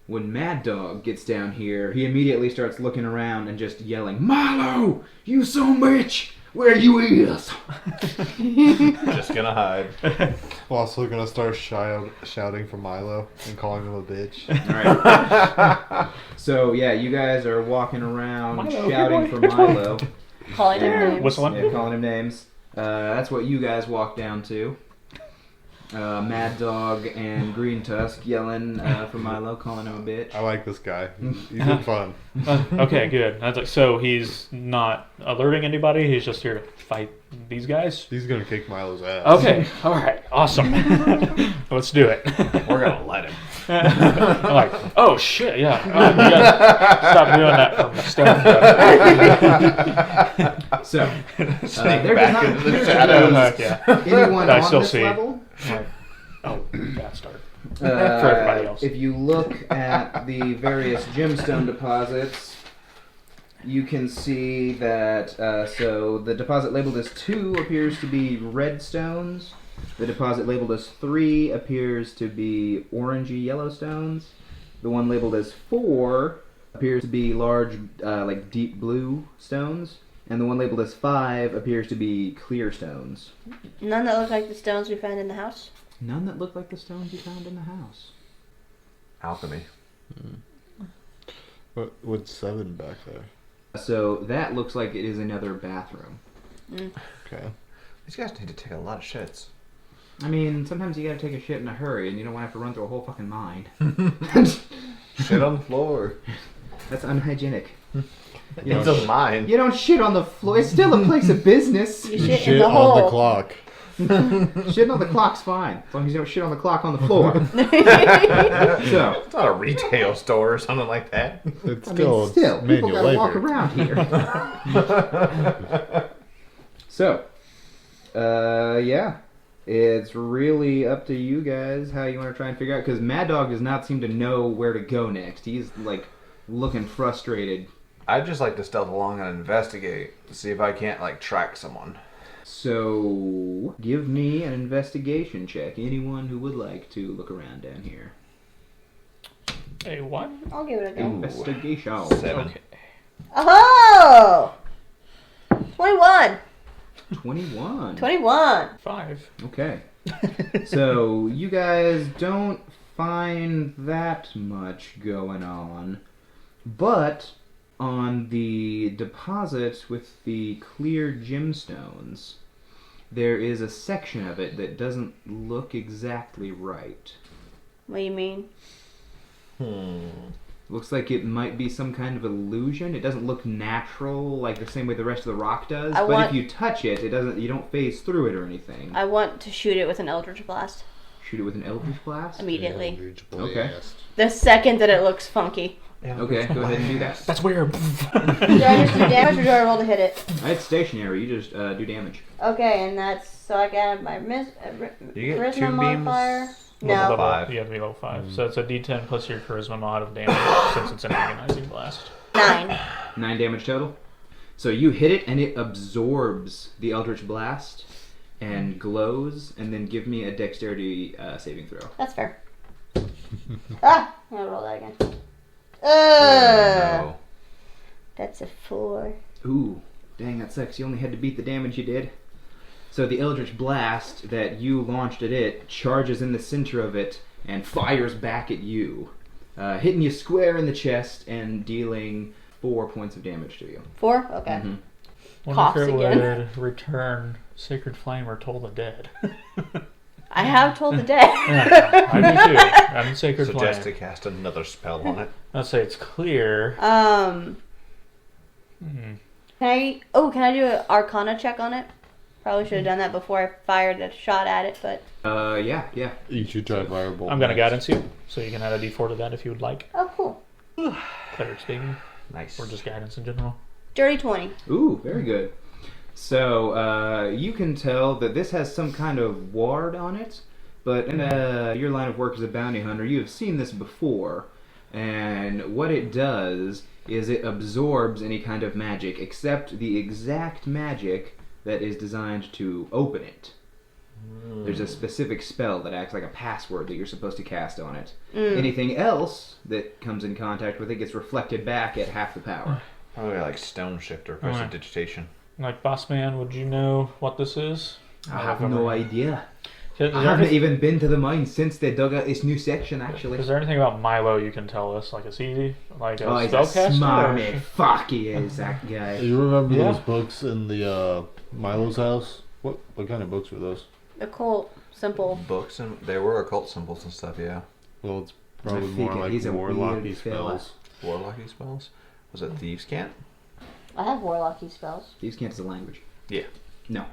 When Mad Dog gets down here, he immediately starts looking around and just yelling, "Milo, you son of a bitch! Where you is?" Just gonna hide. Also gonna start shouting for Milo and calling him a bitch. Alright. So, yeah, you guys are walking around Milo, shouting good for boy, good boy. Milo. Calling him names. Whistling. Yeah, calling him names. That's what you guys walk down to. Mad Dog and Green Tusk yelling for Milo, calling him a bitch. I like this guy. He's been fun. Okay, good. That's like, so he's not alerting anybody. He's just here to fight these guys. He's gonna kick Milo's ass. Okay, all right, awesome. Let's do it. We're gonna let him. I'm like, oh shit, yeah. You guys stop doing that from stuff. So, Sneak there back does not into the appear to shadows. Yeah. be anyone I on still this see. level. Like, oh, bad start. For everybody else. If you look at the various gemstone deposits, you can see that so the deposit labeled as 2 appears to be red stones. The deposit labeled as 3 appears to be orangey yellow stones. The one labeled as 4 appears to be large, like deep blue stones. And the one labeled as 5 appears to be clear stones. None that look like the stones we found in the house. None that look like the stones you found in the house. Alchemy. What would 7 back there? So that looks like it is another bathroom. Okay. These guys need to take a lot of shits. I mean, sometimes you gotta take a shit in a hurry and you don't want to have to run through a whole fucking mine. Shit on the floor. That's unhygienic. You It's don't, a mine. you don't shit on the floor. It's still a place of business. You shit in the on hole. the clock. Shitting on the clock's fine. As long as you don't shit on the clock on the floor. So, It's not a retail store or something like that. It's I still, mean, still, people manual gotta labor. walk around here. So, yeah. It's really up to you guys how you want to try and figure out. Because Mad Dog does not seem to know where to go next. He's, like, looking frustrated. I'd just like to stealth along and investigate to see if I can't, like, track someone. So, give me an investigation check. Anyone who would like to look around down here. A what? I'll give it a go. Investigation. 7. Okay. Oh! 21. 21. 21. 5. Okay. So, you guys don't find that much going on. But on the deposit with the clear gemstones, there is a section of it that doesn't look exactly right. What do you mean? Looks like it might be some kind of illusion. It doesn't look natural like the same way the rest of the rock does. But if you touch it, you don't phase through it or anything. I want to shoot it with an Eldritch Blast. Shoot it with an Eldritch Blast? Immediately. Okay. The second that it looks funky. Okay, go ahead and do that. That's weird. Do I just do damage or do I roll to hit it? It's stationary. You just do damage. Okay, and that's... So I got my You get charisma 2 beams. modifier. Level No. 5. You have to be level 5. So it's a D10 plus your charisma mod of damage since it's an agonizing blast. 9. 9 damage total. So you hit it and it absorbs the Eldritch Blast and glows, and then give me a dexterity saving throw. That's fair. I'm gonna roll that again. No. That's a 4. Ooh, dang, that sucks. You only had to beat the damage you did. So the Eldritch Blast that you launched at it charges in the center of it and fires back at you, hitting you square in the chest and dealing 4 points of damage to you. 4? Okay. Mm-hmm. Wonder Coughs if it again. would return Sacred Flame or Toll the Dead. I have told the dead. Yeah, I do too. I'm Sacred Suggest to Flame. cast another spell on it. Let's say it's clear. Can Hmm. I do an Arcana check on it? Probably should have done that before I fired a shot at it, but... Yeah. You should try Firebolt. I'm going to next. guidance you, so you can add a d4 to that if you would like. Oh, cool. Cleric speaking, Nice. or just guidance in general. Dirty 20. Ooh, very good. So, you can tell that this has some kind of ward on it, but in your line of work as a bounty hunter, you have seen this before, and what it does is it absorbs any kind of magic, except the exact magic that is designed to open it. There's a specific spell that acts like a password that you're supposed to cast on it. Anything else that comes in contact with it gets reflected back at half the power. Probably like Stone Shift or Prestidigitation. Like, boss man, would you know what this is? I have no idea. Is I there, haven't any- even been to the mine since they dug out this new section, actually. is there anything about Milo you can tell us? Like, is he like a Oh, he's a spellcaster? smarmy. Fuck, he is, that guy. You remember Yeah. those books in the Milo's house? What kind of books were those? Occult. Simple. Books, and there were occult symbols and stuff, yeah. Well, it's probably I more figured like he's a warlocky weird fella. spells. Warlocky spells? Was it Thieves' Cant? I have Warlocky spells. These can't is a language. Yeah. No.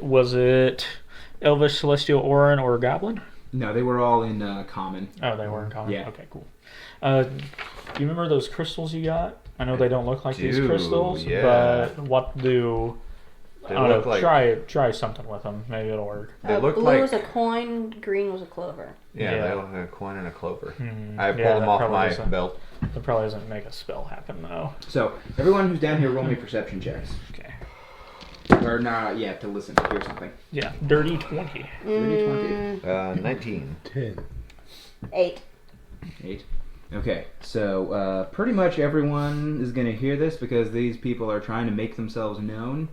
Was it Elvish, Celestial, Orin, or Goblin? No, they were all in common. Oh, they were in common. Yeah. Okay, cool. Do you remember those crystals you got? I know they don't look like these do, crystals, yeah. but what do... They I don't look know, like... try something with them. Maybe it'll work. They look blue like... was a coin, green was a clover. Yeah, Yeah. they look like a coin and a clover. Hmm, I pulled yeah, them that off probably my doesn't- belt. That probably doesn't make a spell happen, though. So, everyone who's down here, roll me perception checks. Okay. Or not, yeah, to listen, to hear something. Yeah, dirty 20. Dirty 20. 19. 10. 8. 8. Okay, so pretty much everyone is going to hear this because these people are trying to make themselves known.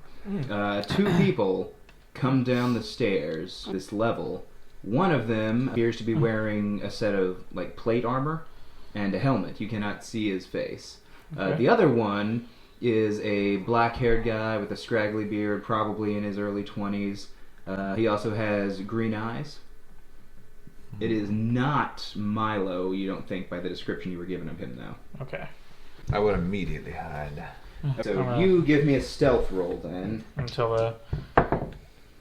Two people come down the stairs, this level. One of them appears to be wearing a set of like plate armor and a helmet. You cannot see his face. Okay. The other one is a black-haired guy with a scraggly beard, probably in his early 20s. He also has green eyes. It is not Milo, you don't think, by the description you were given of him, though. Okay. I would immediately hide. So you give me a stealth roll, then. I'm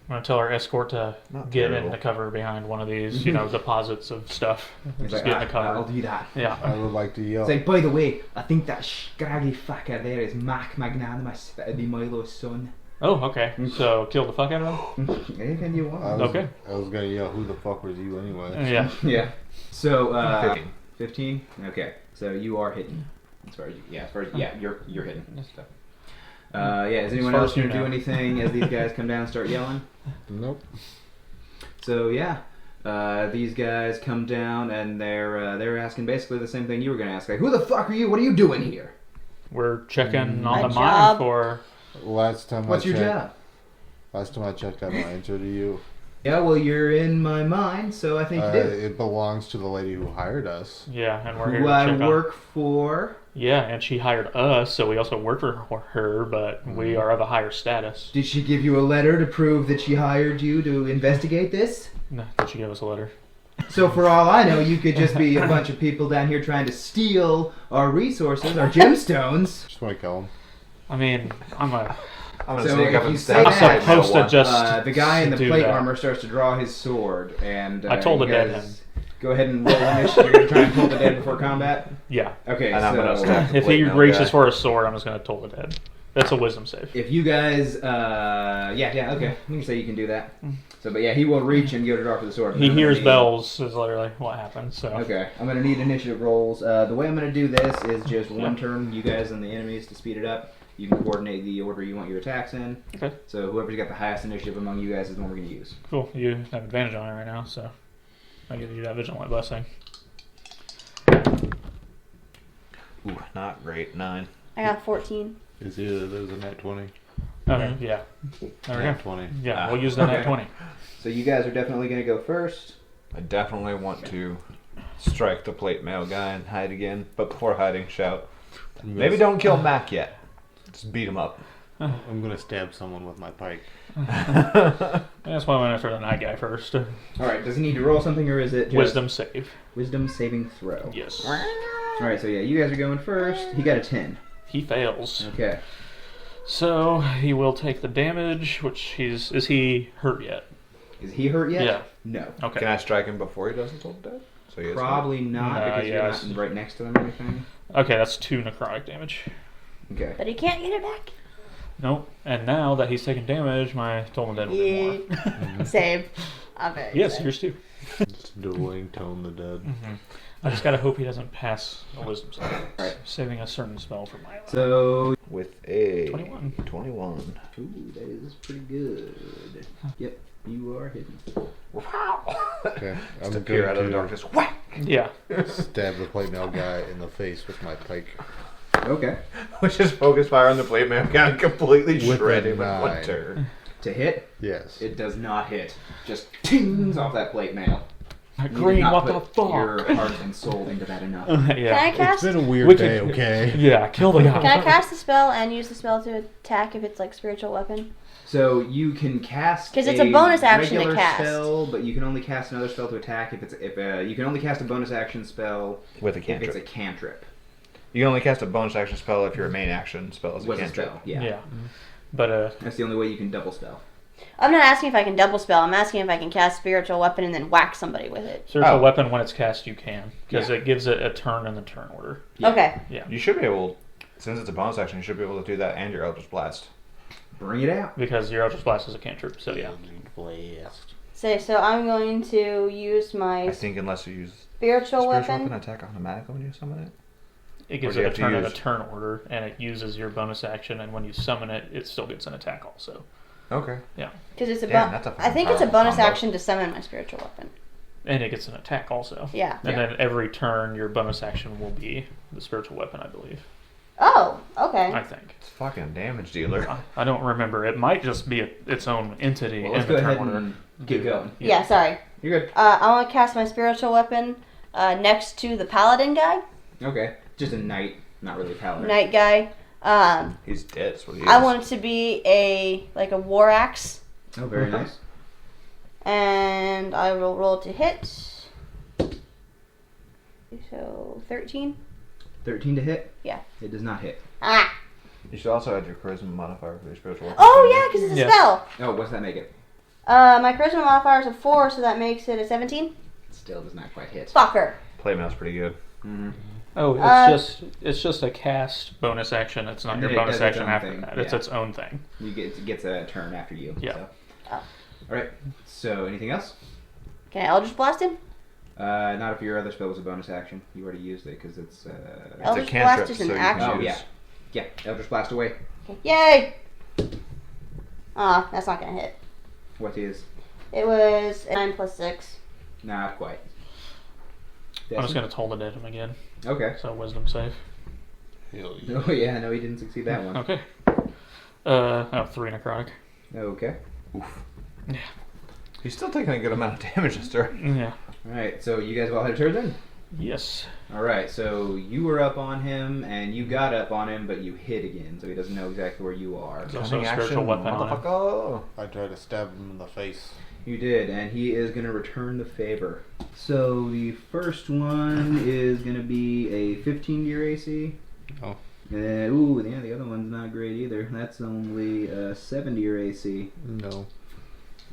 gonna tell our escort to Not get terrible. into cover behind one of these, deposits of stuff. He's Just like, get into cover. I'll do that. Yeah. I would like to yell. It's like, by the way, I think that scraggy fucker there is Mac Magnanimous, the Milo's son. Oh, okay. So kill the fuck out of him. Anything you I want. was, Okay. I was gonna yell, who the fuck was you anyway? Yeah. Yeah. So, 15. 15? Okay. So you are hidden. As far as you're hidden. Is anyone far else as you going to do know. anything as these guys come down and start yelling? Nope. So these guys come down and they're asking basically the same thing you were going to ask. Like, who the fuck are you? What are you doing here? We're checking My on the mine job. for. Last time What's your job? Last time I checked, I have an answer to you. Yeah, well, you're in my mind, so I think you do. It belongs to the lady who hired us. Yeah, and we're here Who to I check on. work for. Yeah, and she hired us, so we also work for her, but we are of a higher status. Did she give you a letter to prove that she hired you to investigate this? No, did she give us a letter? So for all I know, you could just be a bunch of people down here trying to steal our resources, our gemstones. Just want to kill him. I mean, I'm I'm gonna So sneak if up you and say stab that- the supposed to one. just The guy in the do plate that. armor starts to draw his sword, and I told you the dead guys go ahead and roll initiative. You're going to try and pull the dead before combat? Yeah. Okay, And I'm gonna so stab the If plate he mail reaches guy. for a sword, I'm just going to toll the dead. That's a wisdom save. if you guys, okay, you can say you can do that. So, but yeah, he will reach and go to draw for the sword. He I'm gonna hears need- bells is literally what happens. So Okay, I'm going to need initiative rolls. The way I'm going to do this is just one turn, you guys and the enemies, to speed it up. You can coordinate the order you want your attacks in. Okay. So whoever's got the highest initiative among you guys is the one we're going to use. Cool. You have advantage on it right now, so I give you that vigilant blessing. Ooh, not great. 9. I got 14. It's either there's a nat 20. Okay. Yeah. There we Nat go. 20. Yeah, we'll use the nat Okay. 20. So you guys are definitely going to go first. I definitely want to strike the plate mail guy and hide again, but before hiding, shout, maybe don't kill Mac yet. Just beat him up. I'm gonna stab someone with my pike. That's why I went after the night guy first. All right. Does he need to roll something, or is it just Wisdom save. Wisdom saving throw? Yes. All right. So yeah, you guys are going first. He got a 10. He fails. Okay. So he will take the damage, which is he hurt yet? Is he hurt yet? Yeah. No. Okay. Can I strike him before he does his total death? So he is Probably not No, because yeah, you're not right next to them or anything. Okay, that's 2 necrotic damage. Okay. But he can't get it back. Nope. And now that he's taking damage, my total dead will be more. Save. I'm very Yes, excited. yours too. It's dueling Tone the Dead. I just gotta hope he doesn't pass a wisdom save. Alright. Saving a certain spell for my life. So, with a 21. 21. ooh, that is pretty good. Yep, you are hidden. Okay, I'm Just appear out of the going darkness. Whack! Yeah. to stab the plate mail guy in the face with my pike. Okay. Which is focus fire on the plate man. Got completely With shredded a with one 9. turn. To hit, Yes. it does not hit. Just tings off that plate mail. You did Green, not what the put fuck? Your heart and soul into that enough. Can I Yeah. It's cast? been a weird We day, can- okay? Yeah, kill the guy. Can I cast the spell and use the spell to attack if it's like spiritual weapon? So you can cast 'Cause it's a bonus action to regular cast. spell, but you can only cast another spell to attack if you can only cast a bonus action spell With a if it's a cantrip. cantrip. You can only cast a bonus action spell if your main action spell is a Was a cantrip. spell, yeah. Yeah. But That's the only way you can double spell. I'm not asking if I can double spell. I'm asking if I can cast spiritual weapon and then whack somebody with it. spiritual Oh. weapon, when it's cast, you can. Because Yeah. it gives it a turn in the turn order. Yeah. Okay. Yeah. You should be able, since it's a bonus action, you should be able to do that and your Eldritch Blast. Bring it out. Because your Eldritch Blast is a cantrip, so yeah. Blast. So I'm going to use my I think unless you use spiritual spiritual weapon. weapon attack automatically when you summon it. It gives Or do it you a have to turn in the use- turn order, and it uses your bonus action, and when you summon it, it still gets an attack also. Okay. Because it's a Damn, that's a I think it's a powerful bonus combo. action to summon my spiritual weapon. And it gets an attack also. Yeah. And Yeah. then every turn, your bonus action will be the spiritual weapon, I believe. Oh, okay. I think. It's fucking damage dealer. I don't remember. It might just be its own entity Well, in let's the go turn ahead order. and get going. Yeah, sorry. You're good. I want to cast my spiritual weapon next to the paladin guy, Okay. Just a knight, not really a paladin. knight guy. He's dead. That's what he is. I want it to be a war axe, Oh, very nice. and I will roll to hit. So 13. 13 to hit? Yeah. It does not hit. Ah. You should also add your charisma modifier for your spiritual weapon. Oh yeah, because it's a Yeah. spell. Oh, what's that make it? My charisma modifier is a 4, so that makes it a 17. Still does not quite hit. Fucker. Playmail's pretty good. Mm-hmm. Oh, Uh, it's just a cast bonus action. It's not And your then it bonus does its action own after thing, that. It's yeah. its own thing. It gets a turn after you. Yeah. So. Oh. Alright. So, anything else? Can I Eldritch Blast him? Not if your other spell was a bonus action. You already used it because it's. Eldritch cantrip, Blast is an so you action. can Oh, use. yeah. Yeah, Eldritch Blast away. Okay. Yay! That's not gonna hit. What is? It was 9 plus 6. Not quite. I'm just gonna toll the dead him again. Okay. So wisdom save. Hell yeah. Oh, yeah, no, he didn't succeed that one. Okay. 3 necrotic. Okay. Yeah. He's still taking a good amount of damage this turn. Yeah. Alright, so you guys all had a turn then? Yes. Alright, so you were up on him, and you got up on him, but you hit again, so he doesn't know exactly where you are. There's also a spiritual weapon on him. motherfucker. I tried to stab him in the face. You did, and he is going to return the favor. So the first one is going to be a 15 to your AC. Oh. Yeah, the other one's not great either. That's only 7 to your AC. No.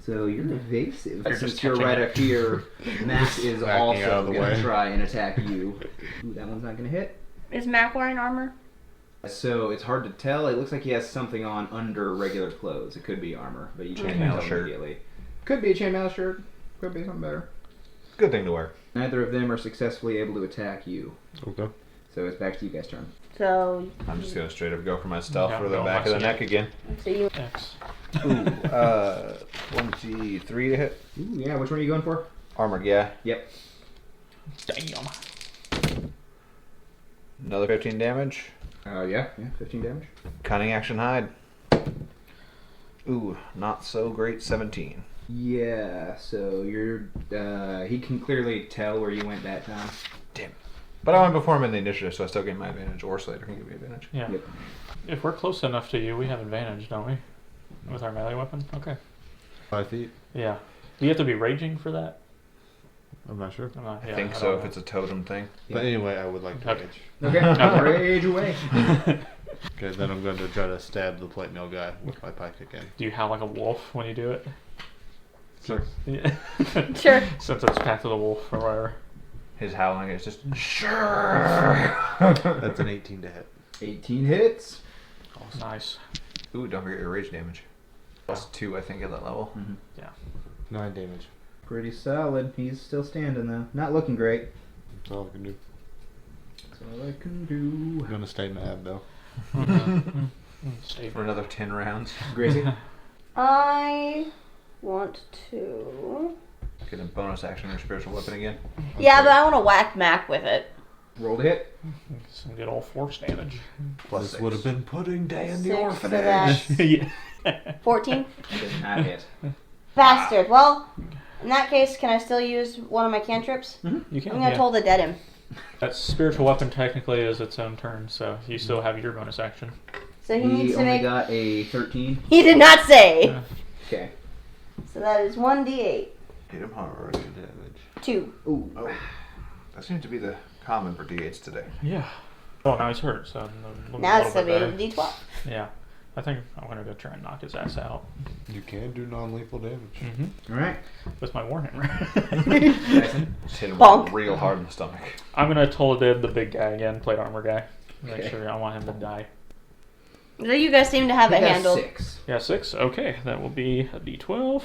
So you're evasive. You're Since just you're catching right it. up here, Mac is Backing out also of the going to way. try and attack you. Ooh, that one's not going to hit. Is Mac wearing armor? So it's hard to tell. It looks like he has something on under regular clothes. It could be armor, but you can't Chainmail tell shirt. immediately. Could be a chainmail shirt. Could be something better. Good thing to wear. Neither of them are successfully able to attack you. Okay. So it's back to you guys' turn. So, I'm just gonna straight up go for my stealth Yeah, for the go back of the myself. neck again. so you. X. Ooh, 23 to hit. Ooh, yeah, which one are you going for? Armored, yeah. Yep. Damn. Another 15 damage. Yeah, 15 damage. Cunning action hide. Ooh, not so great. 17. Yeah, so you're, he can clearly tell where you went that time. Damn. But I went before him in the initiative, so I still gain my advantage, or Slater can give me advantage. Yeah. Yep. If we're close enough to you, we have advantage, don't we? With our melee weapon? Okay. 5 feet? Yeah. Do you have to be raging for that? I'm not sure. I'm not, I yeah, think don't so, know. if it's a totem thing. But anyway, I would like to Okay. rage. Okay, rage away. Okay, then I'm going to try to stab the plate mill guy with my pike again. Do you howl like a wolf when you do it? Sure. Yeah. Sure. Since it's Path of the Wolf or whatever. His howling is just, sure! That's an 18 to hit. 18 hits. Nice. Ooh, don't forget your rage damage. Plus 2, I think, at that level. Mm-hmm. Yeah. 9 damage. Pretty solid. He's still standing though. Not looking great. That's all I can do. That's all I can do. I'm going to stay mad, though. Stay. For another 10 rounds. Gracie, I want to. Get a bonus action on your spiritual weapon again. Yeah, but I want to whack Mac with it. roll to hit. Some good old force damage. Plus This 6. would have been putting day in the 6, so orphanage. that's Yeah. 14. Does not hit. Bastard. Well, in that case, can I still use one of my cantrips? You can. I'm gonna Yeah. toll the dead him. That spiritual weapon technically is its own turn, so you still have your bonus action. So he He needs to only make. got a 13. He did not say. Yeah. Okay. So that is 1d8. Hit him hard. Damage. 2. Ooh. Oh. That seems to be the common for D8s today. Yeah. Oh, now he's hurt, so Now a it's little gonna bit be better. d12. Yeah. I think I'm gonna go try and knock his ass out. You can do non-lethal damage. Mm-hmm. All right. With my warhammer. Dyson. Just hit him Bonk. real hard in the stomach. I'm gonna Toladib the big guy again, plate armor guy. Make Okay. sure I want him to die. So you guys seem to have He it got handled. 6. Yeah, 6. Okay, that will be a D12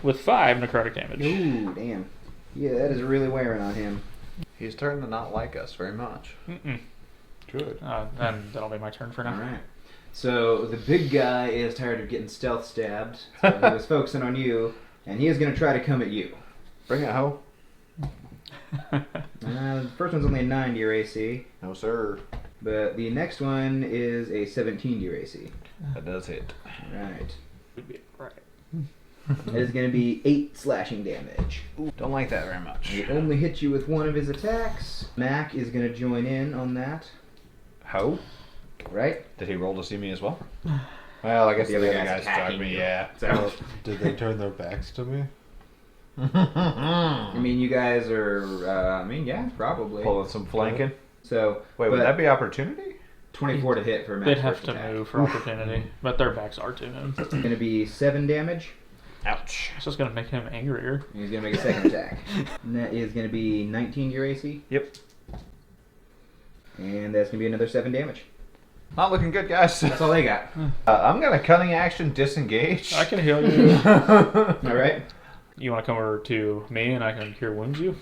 with 5 necrotic damage. Ooh, damn. Yeah, that is really wearing on him. He's starting to not like us very much. Mm-mm. Good. Then that'll be my turn for now. All right. So the big guy is tired of getting stealth stabbed. So he was focusing on you, and he is going to try to come at you. Bring it, ho. The first one's only a 9 to your AC, No, sir. but the next one is a 17 to your AC. That does hit. Right. Right. That is going to be 8 slashing damage. Don't like that very much. He only hit you with one of his attacks. Mac is going to join in on that. Ho? Right? Did he roll to see me as well? Well, I guess The the other other guy's guys struck attacking me, you. yeah. So, Did they turn their backs to me? I mean, you guys are, yeah, probably. Pulling some flanking. So, Wait, would but that be opportunity? 24 to hit for Mac's They'd have first to attack. move for opportunity, but their backs are to him. It's going to be 7 damage. Ouch. It's just gonna make him angrier. And he's going to make a second attack. And that is going to be 19 to your AC. Yep. And that's going to be another 7 damage. Not looking good, guys. That's all they got. I'm gonna cunning action disengage. I can heal you. All right. You want to come over to me and I can cure wounds you?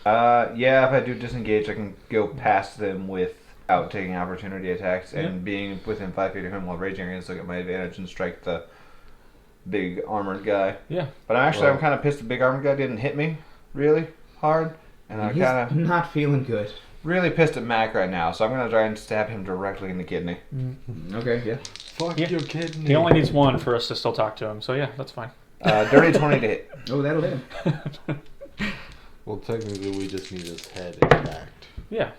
Yeah, if I do disengage, I can go past them without taking opportunity attacks, and Yeah. being within 5 feet of him while raging, I can still get my advantage and strike the big armored guy. Yeah. But I'm kind of pissed the big armored guy didn't hit me really hard, and I'm He's kind of not feeling good. really pissed at Mac right now, so I'm gonna try and stab him directly in the kidney. Okay, yeah. Fuck Yeah. your kidney. He only needs one for us to still talk to him, so yeah, that's fine. Dirty 20 to hit. Oh, that'll hit him. Well, technically, we just need his head intact. Yeah.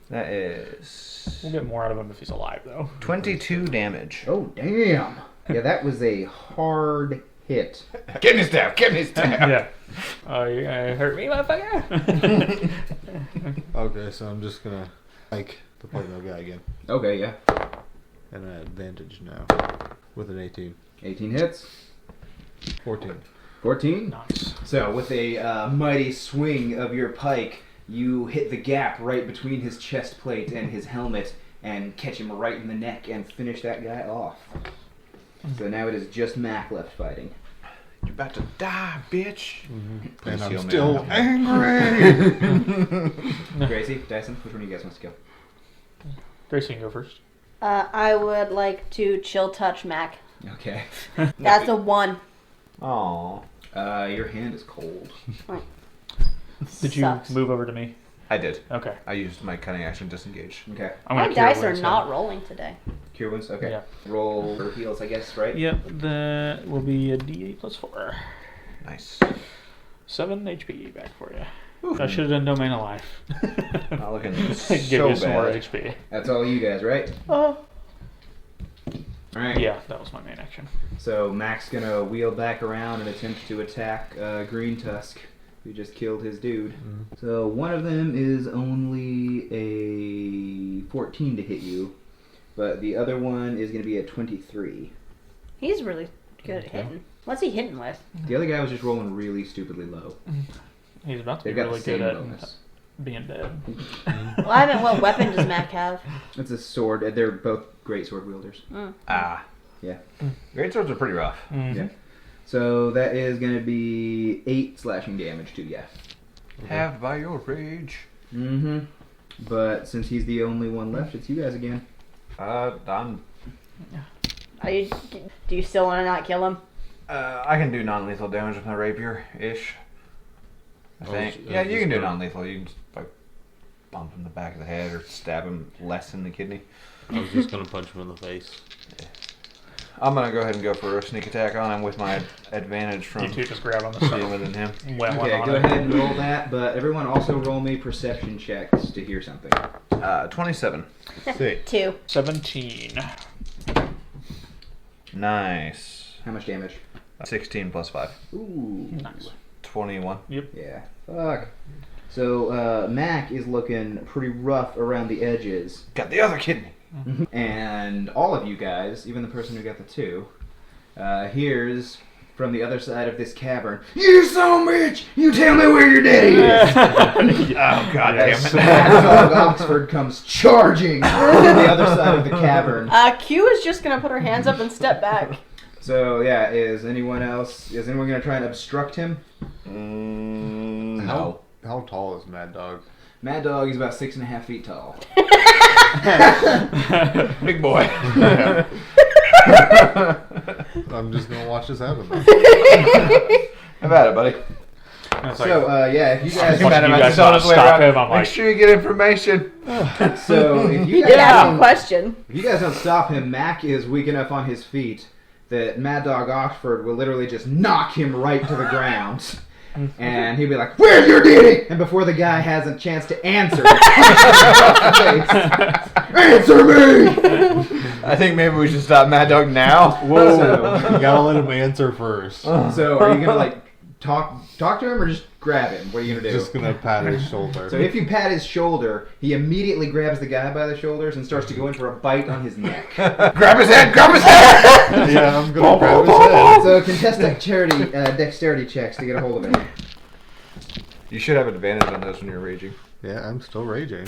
That is We'll get more out of him if he's alive, though. 22 damage. Oh, damn. Yeah, that was a hard hit. Kidney stab, kidney stab. Yeah. Oh, you gonna hurt me, motherfucker? Okay, so I'm just gonna like the plate mill guy again. Okay, yeah. And an advantage now. With an 18. 18 hits. 14. 14. Nice. So, with a mighty swing of your pike, you hit the gap right between his chest plate and his helmet and catch him right in the neck and finish that guy off. So now it is just Mac left fighting. You're about to die, bitch. Please And I'm heal me. still angry! Gracie, Dyson, which one of you guys wants to kill? Gracie can go first. I would like to chill touch Mac. Okay. That's a 1. Aww. Your hand is cold. Did you Sucks. move over to me? I did. Okay. I used my cunning action disengage. Okay. I'm My gonna cure dice are wounds, not so- rolling today. Cure wounds? Okay. Yeah. Roll for heals, I guess, right? Yep, that will be a D8 plus 4. Nice. 7 HP back for you. I should have done Domain of Life. Not looking Give so you some more bad. HP. That's all you guys, right? Oh. All right. Yeah, that was my main action. So Mac's gonna wheel back around and attempt to attack Green Tusk, who just killed his dude. So one of them is only a 14 to hit you, but the other one is gonna be a 23. He's really good at hitting. What's he hitting with? The other guy was just rolling really stupidly low. He's about to be They've got really the same good bonus. at being dead. Well, I haven't. What weapon does Mac have? It's a sword. They're both great sword wielders. Ah. Yeah. Great swords are pretty rough. Yeah. So that is going to be 8 slashing damage to you. Have by your rage. Mm-hmm. But since he's the only one left, it's you guys again. I'm. Do you still want to not kill him? I can do non-lethal damage with my rapier-ish. I think. Yeah, you can do non-lethal. You can just like bump him in the back of the head or stab him less in the kidney. I was just gonna punch him in the face. I'm gonna go ahead and go for a sneak attack on him with my advantage from You two just grab on the dealing side. with him. Okay, go ahead and roll that, but everyone also roll me perception checks to hear something. 27. 6. 2. 17. Nice. How much damage? 16 plus 5. Ooh. Nice. 21. Yeah. Fuck. So, Mac is looking pretty rough around the edges. Got the other kidney. And all of you guys, even the person who got the 2, hears from the other side of this cavern, "You son of a bitch! You tell me where your daddy is!" Oh, god damn it. Mad Dog Oxford comes charging from the other side of the cavern. Q is just gonna put her hands up and step back. So, yeah, is anyone going to try and obstruct him? No. How tall is Mad Dog? Mad Dog is about 6.5 feet tall. Big boy. I'm just gonna watch this happen. Then. Have at it, buddy. It's like, So, yeah, if you guys... Watching you guys not stop him, I'm Make like, sure you get information. So, if you You guys ask a don't... question. If you guys don't stop him, Mac is weak enough on his feet that Mad Dog Oxford will literally just knock him right to the ground. And he'll be like, "Where's your daddy?" And before the guy has a chance to answer, answer me! I think maybe we should stop Mad Dog now. Whoa! So- You gotta let him answer first. So are you going to talk to him or just grab him? What are you going to do? Just gonna pat his shoulder. So if you pat his shoulder, he immediately grabs the guy by the shoulders and starts to go in for a bite on his neck. Grab his head! Grab his head! Yeah, I'm gonna grab his head. So contest dexterity checks to get a hold of him. You should have advantage on those when you're raging. Yeah, I'm still raging.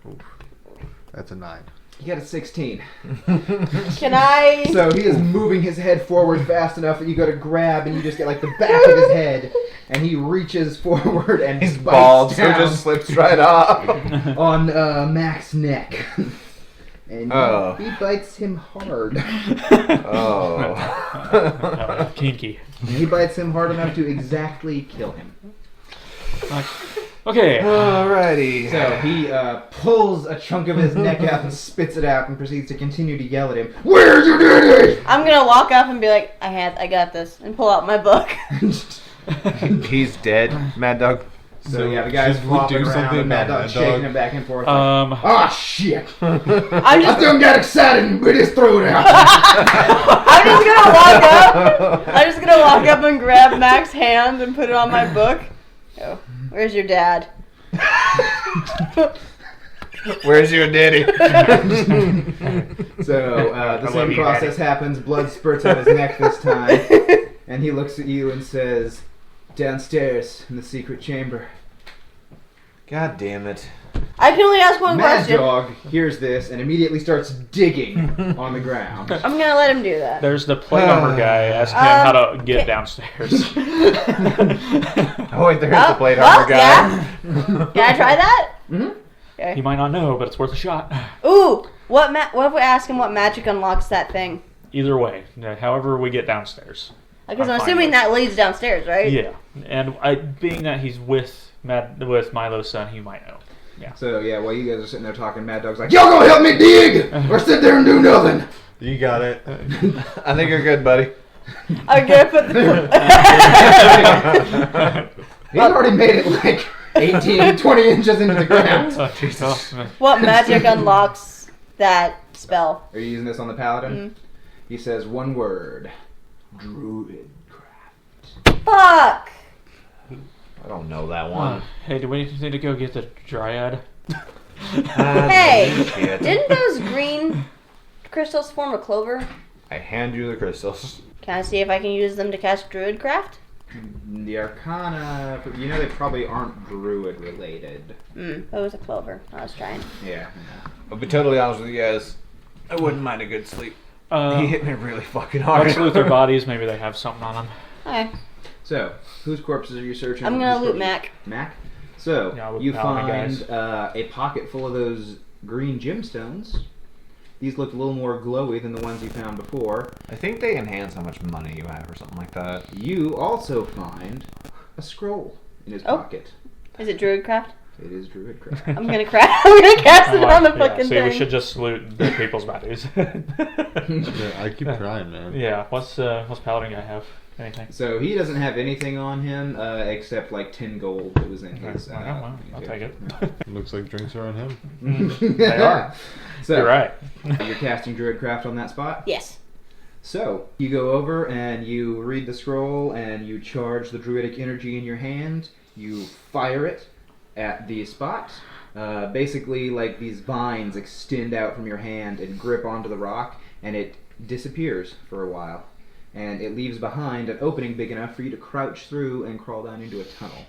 Oof. That's a 9. You got a 16. Can I? So he is moving his head forward fast enough that you go to grab and you just get like the back of his head and he reaches forward and He's bites bald, so it down just slips right off. on Mac's neck. And Oh. he bites him hard. Oh. kinky. And he bites him hard enough to exactly kill him. Okay. Alrighty. So he pulls a chunk of his neck out and spits it out and proceeds to continue to yell at him, "Where's your daddy?" I'm gonna walk up and be like, I got this, and pull out my book. He's dead, Mad Dog. So yeah, the guy's should we flopping do around something and Mad about Dog's Mad shaking Dog? him back and forth. Ah, shit! I'm I just, done got excited and bit his throat out. I'm just gonna walk up. I'm just gonna walk up and grab Mac's hand and put it on my book. Oh, where's your dad? Where's your daddy? So the love same you, process happens. Blood spurts out his neck this time, and he looks at you and says, "Downstairs in the secret chamber." God damn it. I can only ask one Mad question. Dog hears this and immediately starts digging on the ground. I'm gonna let him do that. There's the plate armor guy asking him how to get okay. downstairs. Oh wait, there's the blade well, armor guy. yeah. Can I try that? Mm-hmm. Okay. He might not know, but it's worth a shot. Ooh, what if we ask him what magic unlocks that thing? Either way, however we get downstairs. Because I'm I'm fine assuming with that leads downstairs, right? Yeah, and being that he's with Milo's son, he might know. Yeah. So yeah, while you guys are sitting there talking, Mad Dog's like, "Y'all gonna help me dig, or sit there and do nothing?" You got it. I think you're good, buddy. I'm gonna put the. He's already made it like 18, 20 inches into the ground. Oh, Jesus. What magic unlocks that spell? Are you using this on the paladin? He says one word. Druidcraft. Fuck! I don't know that one. Hey, do we need to go get the dryad? Hey! Shit. Didn't those green crystals form a clover? I hand you the crystals. Can I see if I can use them to cast Druidcraft? The Arcana, you know they probably aren't druid related. It was a clover. I was trying. Yeah. I'll be totally honest with you guys. I wouldn't mind a good sleep. He hit me really fucking Let's hard. loot their bodies. Maybe they have something on them. Okay. So, whose corpses are you searching? I'm gonna loot Description? Mac. Mac? So, Yeah, with you paladin find guys. a pocket full of those green gemstones. These look a little more glowy than the ones you found before. I think they enhance how much money you have or something like that. You also find a scroll in his pocket. Is it Druidcraft? It is Druidcraft. I'm gonna cast it on the fucking See, thing. we should just loot the people's bodies. Yeah, I keep trying, man. Yeah. What's Paladin guy have? Anything? So he doesn't have anything on him except like 10 gold that was in his. Well, I'll take it. Looks like drinks are on him. They are. So You're right. you're casting Druidcraft on that spot. Yes. So you go over and you read the scroll and you charge the druidic energy in your hand. You fire it at the spot. Basically, like these vines extend out from your hand and grip onto the rock, and it disappears for a while. And it leaves behind an opening big enough for you to crouch through and crawl down into a tunnel.